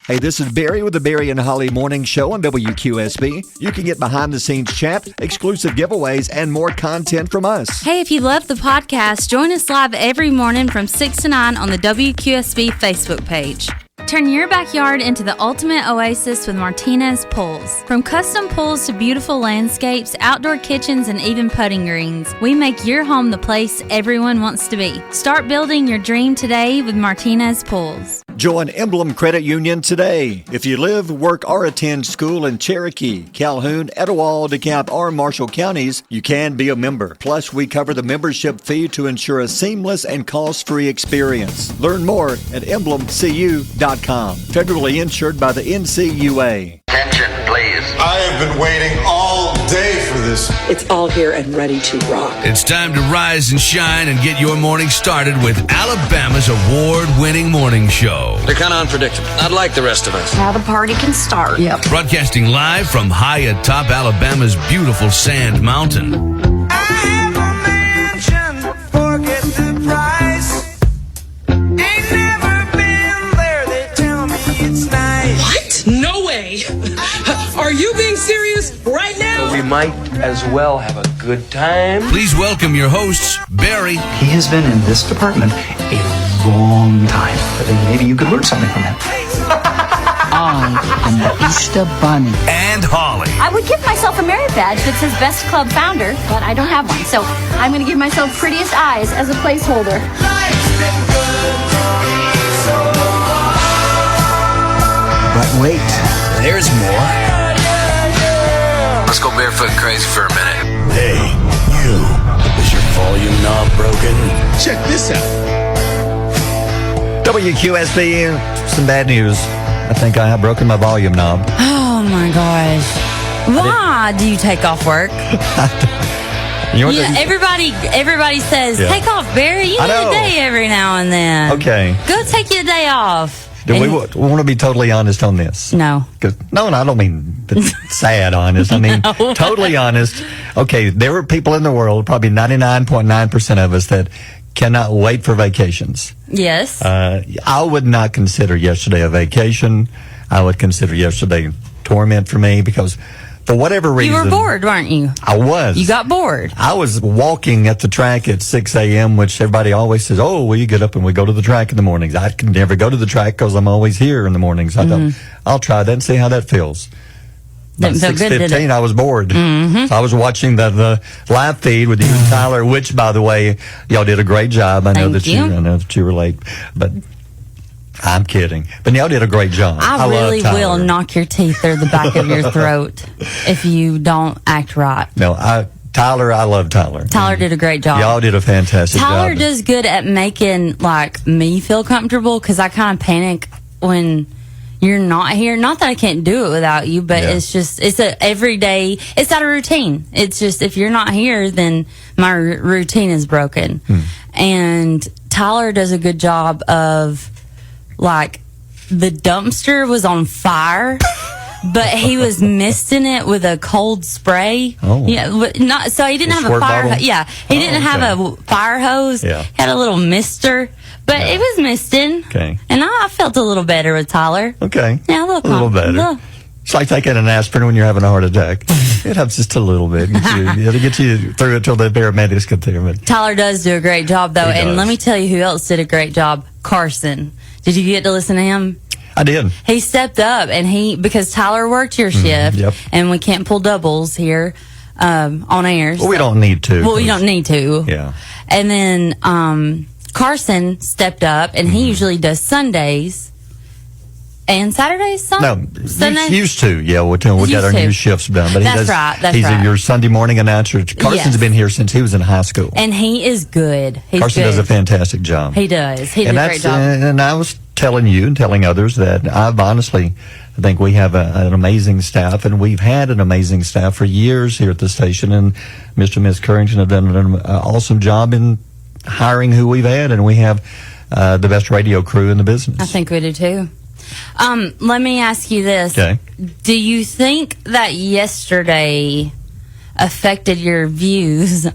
Hey, this is Barry with the Barry and Holly Morning Show on WQSB. You can get behind-the-scenes chat, exclusive giveaways, and more content from us. Hey, if you love the podcast, join us live every morning from 6 to 9 on the WQSB Facebook page. Turn your backyard into the ultimate oasis with Martinez Pools. From custom pools to beautiful landscapes, outdoor kitchens, and even putting greens, we make your home the place everyone wants to be. Start building your dream today with Martinez Pools. Join Emblem Credit Union today. If you live, work, or attend school in Cherokee, Calhoun, Etowah, DeKalb, or Marshall counties, you can be a member. Plus, we cover the membership fee to ensure a seamless and cost-free experience. Learn more at emblemcu.com. Federally insured by the NCUA. Attention, please. I have been waiting all day for this. It's all here and ready to rock. It's time to rise and shine and get your morning started with Alabama's award-winning morning show. They're kind of unpredictable, not like the rest of us. Now the party can start. Yep. Broadcasting live from high atop Alabama's beautiful Sand Mountain. I have a mansion, forget the price. Ain't never been there, they tell me it's nice. What? No way. Are you being serious right now? We might as well have a good time. Please welcome your hosts, Barry He has been in this department a long time. I think maybe you could learn something from him. I am the Easter Bunny. and Holly. I would give myself a merit badge that says Best Club Founder, but I don't have one. So I'm going to give myself Prettiest Eyes as a placeholder. But wait, there's more. Let's go barefoot crazy for a minute. Hey, you. Is your volume knob broken? Check this out. WQSB, some bad news. I think I have broken my volume knob. Oh my gosh. Why do you take off work? Everybody says, take off, Barry. You need a day every now and then. Okay. Go take your day off. Do we want to be totally honest on this? No. No, I don't mean sad honest. I mean totally honest. Okay, there are people in the world, probably 99.9% of us, that cannot wait for vacations. Yes. I would not consider yesterday a vacation. I would consider yesterday torment for me because for whatever reason. You were bored, weren't you? I was. You got bored. I was walking at the track at 6 a.m., which everybody always says, oh, well, you get up and we go to the track in the mornings. I can never go to the track because I'm always here in the mornings. I thought, I'll try that and see how that feels. About 6:15, I was bored. So I was watching the live feed with you and Tyler, which, by the way, y'all did a great job. I know that you were late, but I'm kidding. But y'all did a great job. I really will knock your teeth through the back of your throat if you don't act right. No, I love Tyler. Tyler did a great job. Y'all did a fantastic job. Tyler does good at making me feel comfortable because I kind of panic when you're not here. Not that I can't do it without you, but it's a everyday. It's not a routine. It's just if you're not here, then my routine is broken. And Tyler does a good job of the dumpster was on fire. But he was misting it with a cold spray. Oh, yeah. So he didn't have a fire. He didn't have a fire hose. Yeah, had a little mister, but it was misting. Okay, and I felt a little better with Tyler. Okay, yeah, a little better. It's like taking an aspirin when you're having a heart attack. It helps just a little bit. It'll get you through until the paramedics get there. But Tyler does do a great job, though. And let me tell you who else did a great job. Carson. Did you get to listen to him? I did. He stepped up, and because Tyler worked your shift, and we can't pull doubles here on air. Well, we don't need to. Well, we don't need to. Yeah. And then Carson stepped up, and he usually does Sundays and Saturdays. Sundays? Used to. Yeah, we got our new shifts done. But That's right. He's your Sunday morning announcer. Carson's been here since he was in high school. And he is good. Carson does a fantastic job. He does. He did a great job. And I was telling you and telling others that I think we have an amazing staff, and we've had an amazing staff for years here at the station, and Mr. and Ms. Currington have done an awesome job in hiring who we've had, and we have the best radio crew in the business. I think we do too. Let me ask you this. Okay. Do you think that yesterday affected your views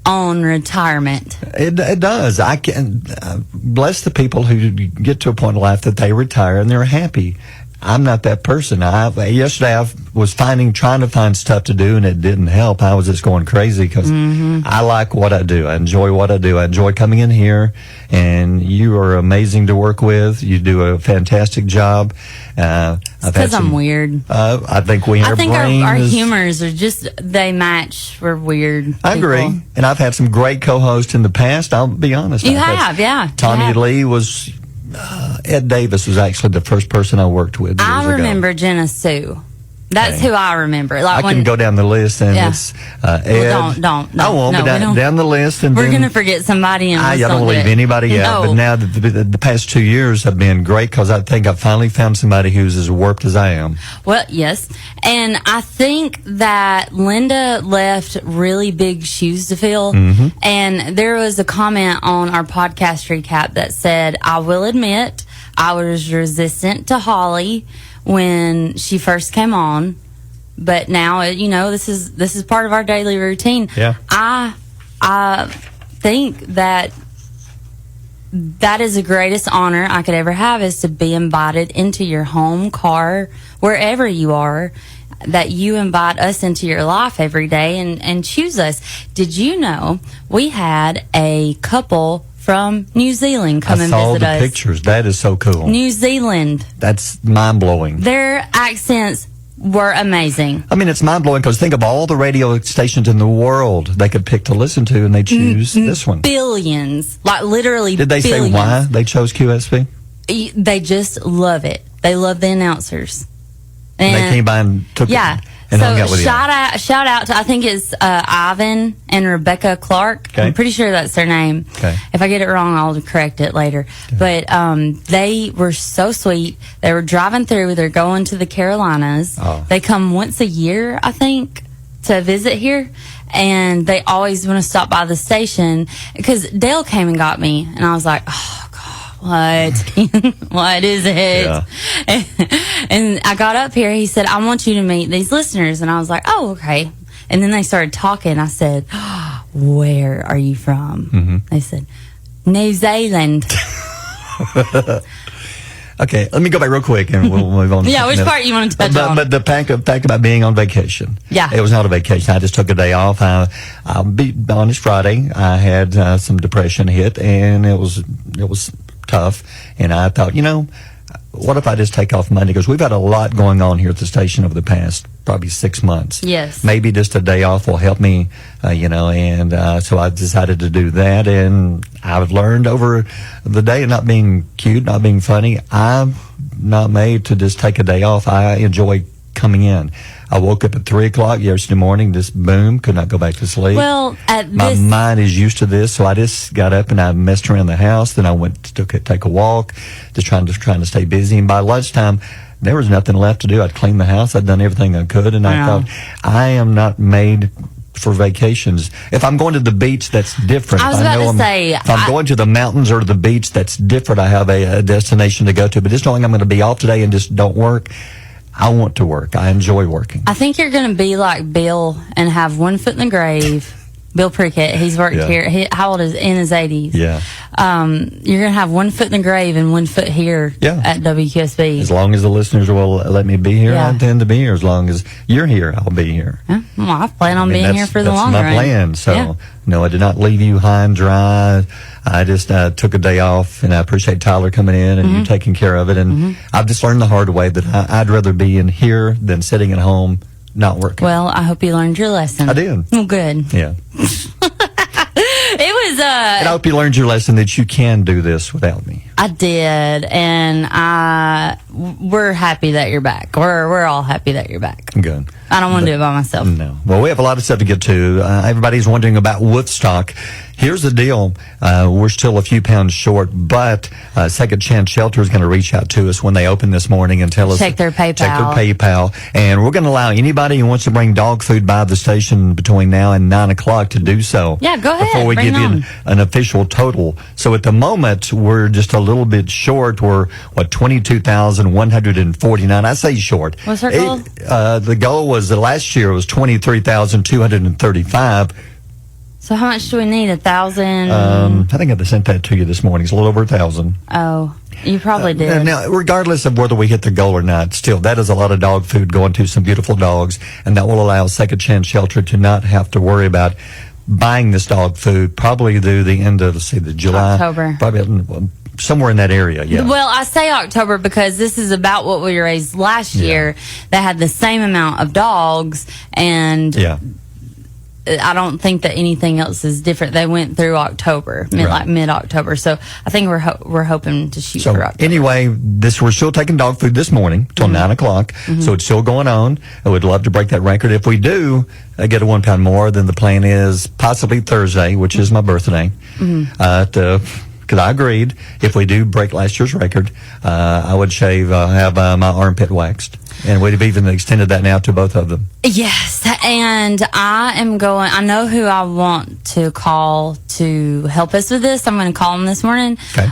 on retirement? It does. I can bless the people who get to a point in life that they retire and they're happy. I'm not that person. Yesterday I was trying to find stuff to do, and it didn't help. I was just going crazy because I like what I do. I enjoy what I do. I enjoy coming in here, and you are amazing to work with. You do a fantastic job. Because I'm weird. I think we have I think brains. our humors are just, they match. We're weird. I agree. people. And I've had some great co-hosts in the past. I'll be honest. You I've had- have, yeah. Tommy You have. Lee was... Ed Davis was actually the first person I worked with years I ago. remember Jenna Sue. That's Okay. who I remember. I Like can go down the list, and Yeah. it's Ed. don't. I won't, No, but we don't. down the list. And We're then, going to forget somebody. And I just don't do leave it. anybody out. No. But now the past 2 years have been great because I think I finally found somebody who's as warped as I am. Well, yes. And I think that Linda left really big shoes to fill. Mm-hmm. And there was a comment on our podcast recap that said, I will admit I was resistant to Holly when she first came on. But now, this is part of our daily routine. Yeah. I think that is the greatest honor I could ever have, is to be invited into your home, car, wherever you are, that you invite us into your life every day and choose us. Did you know we had a couple from New Zealand come I and saw visit the us? pictures. That is so cool. New Zealand. That's mind-blowing. Their accents were amazing. I mean, it's mind-blowing because think of all the radio stations in the world they could pick to listen to, and they choose this one. Billions. Like literally Did they billions. say why they chose QSB? They just love it. They love the announcers. And they came by and took Yeah. it and hung out So with you. shout out to, I think it's Ivan and Rebecca Clark. Okay. I'm pretty sure that's their name. Okay. If I get it wrong, I'll correct it later. But they were so sweet. They were driving through. They're going to the Carolinas. Oh. They come once a year, I think, to visit here. And they always want to stop by the station because Dale came and got me. And I was like, oh, God, what? What is it? Yeah. And I got up here. He said, I want you to meet these listeners. And I was like, oh, okay. And then they started talking. I said, where are you from? Mm-hmm. They said, New Zealand. Okay, let me go back real quick and we'll move on. to Yeah, something which else. part you want to touch on? But the fact about being on vacation. Yeah. It was not a vacation. I just took a day off. I'll be honest, Friday, I had some depression hit, and it was tough. And I thought, what if I just take off Monday? Because we've had a lot going on here at the station over the past probably 6 months. Yes. Maybe just a day off will help me, and so I decided to do that. And I've learned over the day, not being cute, not being funny, I'm not made to just take a day off. I enjoy coming in. I woke up at 3 o'clock yesterday morning, just boom, could not go back to sleep. Well, at My this, mind is used to this, so I just got up and I messed around the house. Then I went to take a walk, just trying to stay busy. And by lunchtime, there was nothing left to do. I'd cleaned the house. I'd done everything I could, and I Wow. thought, I am not made for vacations. If I'm going to the beach, that's different. I was If about to know say, if I'm going to the mountains or the beach, that's different. I have a destination to go to. But just knowing I'm going to be off today and just don't work, I want to work. I enjoy working. I think you're going to be like Bill and have one foot in the grave. Bill Prickett, he's worked Yeah. here. How old is he? In his 80s. Yeah. You're going to have one foot in the grave and one foot here Yeah. at WQSB. As long as the listeners will let me be here, Yeah. I intend to be here. As long as you're here, I'll be here. Well, I plan on being that's- here for the that's long my run. plan. So, Yeah. no, I did not leave you high and dry. I just took a day off, and I appreciate Tyler coming in and you taking care of it. And I've just learned the hard way that I'd rather be in here than sitting at home not working. Well, I hope you learned your lesson. I did. Well, good. Yeah. It was, And I hope you learned your lesson that you can do this without me. I did, and we're happy that you're back. We're all happy that you're back. Good. I don't want to do it by myself. No. Well, we have a lot of stuff to get to. Everybody's wondering about Woodstock. Here's the deal. We're still a few pounds short, but Second Chance Shelter is going to reach out to us when they open this morning and tell us. Check their PayPal. Check their PayPal. And we're going to allow anybody who wants to bring dog food by the station between now and 9 o'clock to do so. Yeah, go ahead. Before we Bring give you on. an official total. So at the moment, we're just a little bit short. We're, 22,149. I say short. What's our goal? The goal was last year was 23,235. So how much do we need? 1,000? I think I sent that to you this morning. It's a little over 1,000. Oh. You probably did. Now, regardless of whether we hit the goal or not, still, that is a lot of dog food going to some beautiful dogs, and that will allow Second Chance Shelter to not have to worry about buying this dog food probably through the end of, let's see, the July. October. Probably somewhere in that area, yeah. Well, I say October because this is about what we raised last year that had the same amount of dogs, and Yeah. I don't think that anything else is different. They went through October, like mid-October. So I think we're hoping to shoot for October. Anyway, we're still taking dog food this morning till 9 o'clock. So it's still going on. I would love to break that record. If we do get a 1 pound more, then the plan is possibly Thursday, which is my birthday. Because I agreed, if we do break last year's record, I would have my armpit waxed. And we've even extended that now to both of them. Yes, and I know who I want to call to help us with this. I'm going to call him this morning. Okay.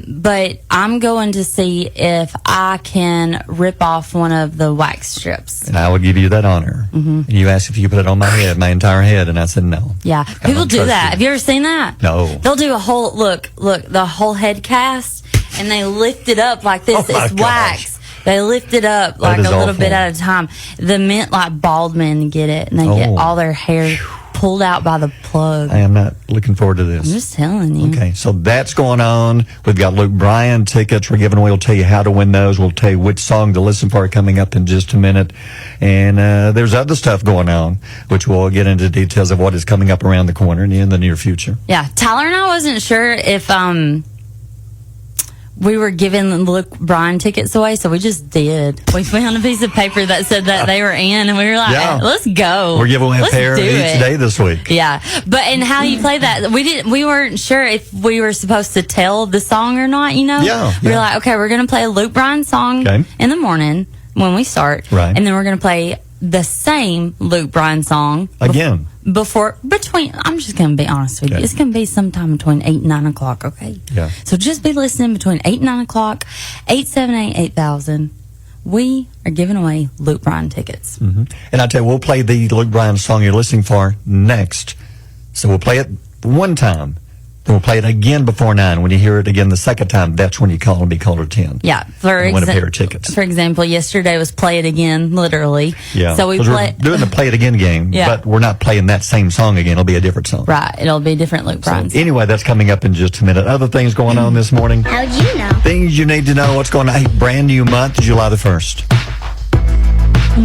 But I'm going to see if I can rip off one of the wax strips. And I would give you that honor. And you asked if you could put it on my head, my entire head, and I said no. Yeah, people do that. You. Have you ever seen that? No. They'll do a whole, the whole head cast, and they lift it up like this. Oh, it's my wax. gosh. They lift it up like a little bit at a time. The men, like bald men, get it, and they get all their hair pulled out by the plug. I am not looking forward to this. I'm just telling you. Okay, so that's going on. We've got Luke Bryan tickets we're giving away. We'll tell you how to win those. We'll tell you which song to listen for coming up in just a minute. And there's other stuff going on, which we'll get into details of what is coming up around the corner in the near future. Yeah, Tyler and I wasn't sure if we were giving Luke Bryan tickets away, so we just did. We found a piece of paper that said that they were in, and we were like, let's go. We're giving away a Let's pair do each it. day this week. Yeah, but and how you play that, we weren't sure if we were supposed to tell the song or not, you know? Yeah. We were like, okay, we're going to play a Luke Bryan song in the morning when we start. Right. And then we're going to play the same Luke Bryan song. Again. I'm just going to be honest with you. It's going to be sometime between 8 and 9 o'clock, okay? Yeah. So just be listening between 8 and 9 o'clock, 878-8000. We are giving away Luke Bryan tickets. And I tell you, we'll play the Luke Bryan song you're listening for next. So we'll play it one time. Then we'll play it again before 9. When you hear it again the second time, that's when you call and be caller 10. Yeah. And win a pair of tickets. For example, yesterday was Play It Again, literally. Yeah. So we're doing the Play It Again game, but we're not playing that same song again. It'll be a different song. Right. It'll be a different Luke Bryan song. Anyway, that's coming up in just a minute. Other things going on this morning. How'd you know? Things you need to know. What's going on? Hey, brand new month, July the 1st.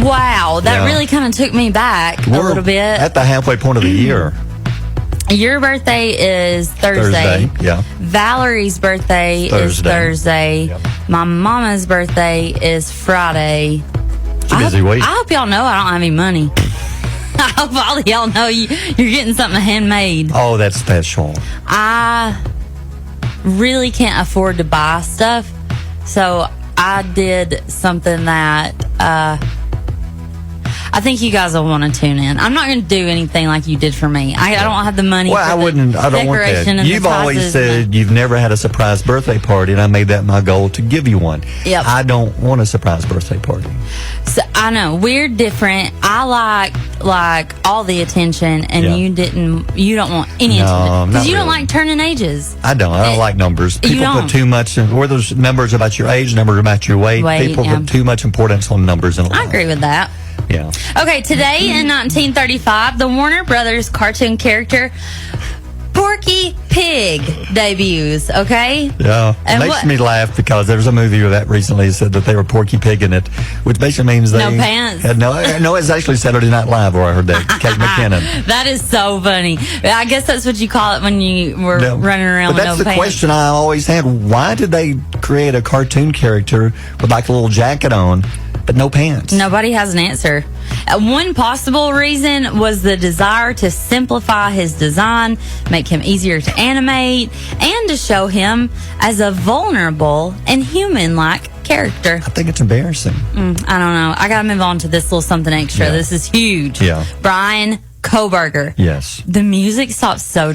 Wow. That really kind of took me back a little bit. At the halfway point of the year. Your birthday is Thursday. Yeah. Valerie's birthday is Thursday. Yep. My mama's birthday is Friday. It's a busy week. I hope y'all know I don't have any money. I hope all of y'all know you're getting something handmade. Oh, that's special. I really can't afford to buy stuff, so I did something that I think you guys will want to tune in. I'm not going to do anything like you did for me. I don't have the money for I don't want decoration that. and You've the always prizes said you've never had a surprise birthday party, and I made that my goal to give you one. Yep. I don't want a surprise birthday party. So, I know we're different. I like all the attention, and you don't want any attention because you don't like turning ages. I don't like numbers. People put too much, where there's numbers about your age, numbers about your weight. People put too much importance on numbers in life. I agree with that. Yeah. Okay, today in 1935, the Warner Brothers cartoon character Porky Pig debuts, okay? Yeah. It makes me laugh because there was a movie with that recently that said that they were Porky Pig in it, which basically means they no pants. Had no, it's actually Saturday Night Live where I heard that. Kate McKinnon. That is so funny. I guess that's what you call it when you were running around with no pants. But that's the question I always had. Why did they create a cartoon character with like a little jacket on, but no pants? Nobody has an answer. One possible reason was the desire to simplify his design, make him easier to animate, and to show him as a vulnerable and human-like character. I think it's embarrassing. I don't know. I got to move on to this little something extra. Yeah. This is huge. Yeah. Brian Koberger. Yes. The music stopped so